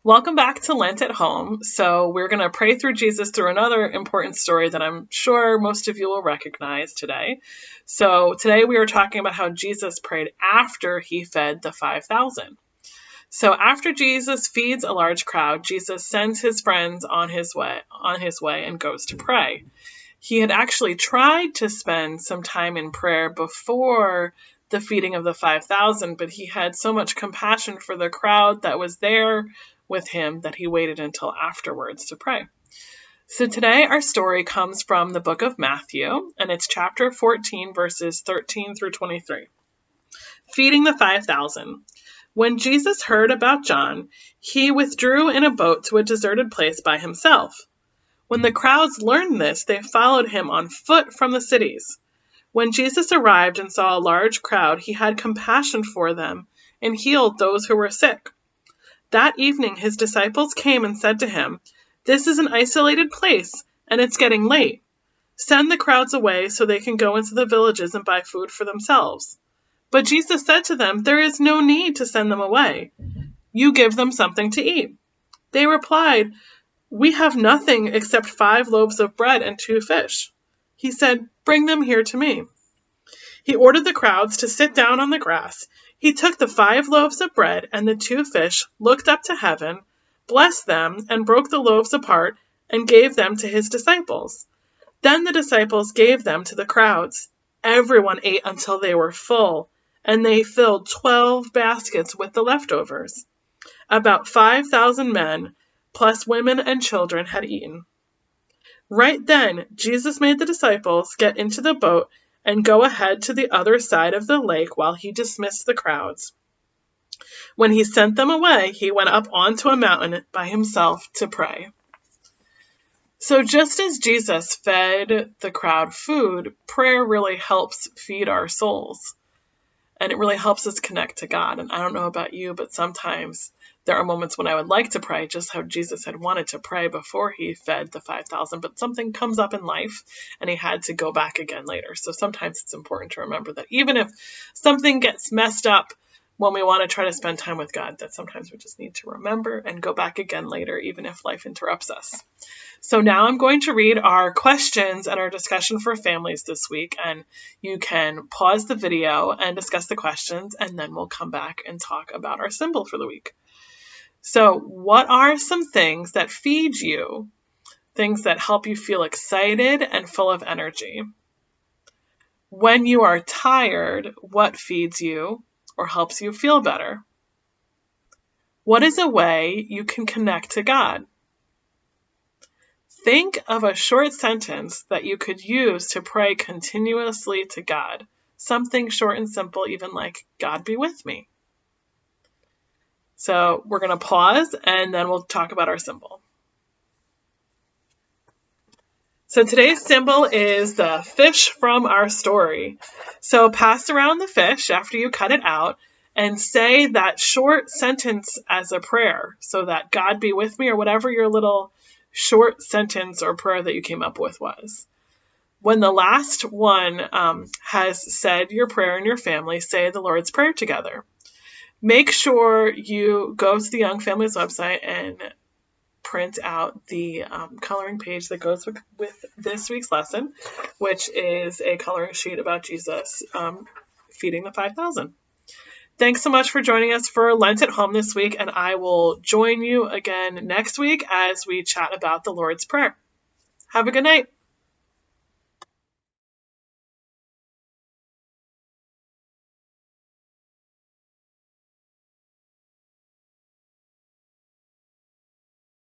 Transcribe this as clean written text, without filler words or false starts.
Welcome back to Lent at Home. So, we're going to pray through Jesus through another important story that I'm sure most of you will recognize today. So, today we are talking about how Jesus prayed after he fed the 5,000. So, after Jesus feeds a large crowd, Jesus sends his friends on his way and goes to pray. He had actually tried to spend some time in prayer before the feeding of the 5,000, but he had so much compassion for the crowd that was there with him that he waited until afterwards to pray. So today our story comes from the book of Matthew, and it's chapter 14, verses 13 through 23. Feeding the 5,000. When Jesus heard about John, he withdrew in a boat to a deserted place by himself. When the crowds learned this, they followed him on foot from the cities. When Jesus arrived and saw a large crowd, he had compassion for them and healed those who were sick. That evening his disciples came and said to him, "This is an isolated place, and it's getting late. Send the crowds away so they can go into the villages and buy food for themselves." But Jesus said to them, "There is no need to send them away. You give them something to eat." They replied, "We have nothing except 5 loaves of bread and 2 fish." He said, "Bring them here to me." He ordered the crowds to sit down on the grass. He took the 5 loaves of bread and the 2 fish, looked up to heaven, blessed them, and broke the loaves apart and gave them to his disciples. Then the disciples gave them to the crowds. Everyone ate until they were full, and they filled 12 baskets with the leftovers. About 5,000 men, plus women and children, had eaten. Right then, Jesus made the disciples get into the boat and go ahead to the other side of the lake while he dismissed the crowds. When he sent them away, he went up onto a mountain by himself to pray. So just as Jesus fed the crowd food, prayer really helps feed our souls. And it really helps us connect to God. And I don't know about you, but sometimes there are moments when I would like to pray just how Jesus had wanted to pray before he fed the 5,000, but something comes up in life and he had to go back again later. So sometimes it's important to remember that even if something gets messed up when we want to try to spend time with God, that sometimes we just need to remember and go back again later, even if life interrupts us. So now I'm going to read our questions and our discussion for families this week, and you can pause the video and discuss the questions, and then we'll come back and talk about our symbol for the week. So what are some things that feed you, things that help you feel excited and full of energy? When you are tired, what feeds you or helps you feel better? What is a way you can connect to God? Think of a short sentence that you could use to pray continuously to God. Something short and simple, even like, "God be with me." So we're going to pause and then we'll talk about our symbol. So today's symbol is the fish from our story. So pass around the fish after you cut it out and say that short sentence as a prayer. So that "God be with me," or whatever your little short sentence or prayer that you came up with was. When the last one has said your prayer in your family, say the Lord's Prayer together. Make sure you go to the Young Families website and print out the coloring page that goes with this week's lesson, which is a coloring sheet about Jesus feeding the 5,000. Thanks so much for joining us for Lent at Home this week, and I will join you again next week as we chat about the Lord's Prayer. Have a good night.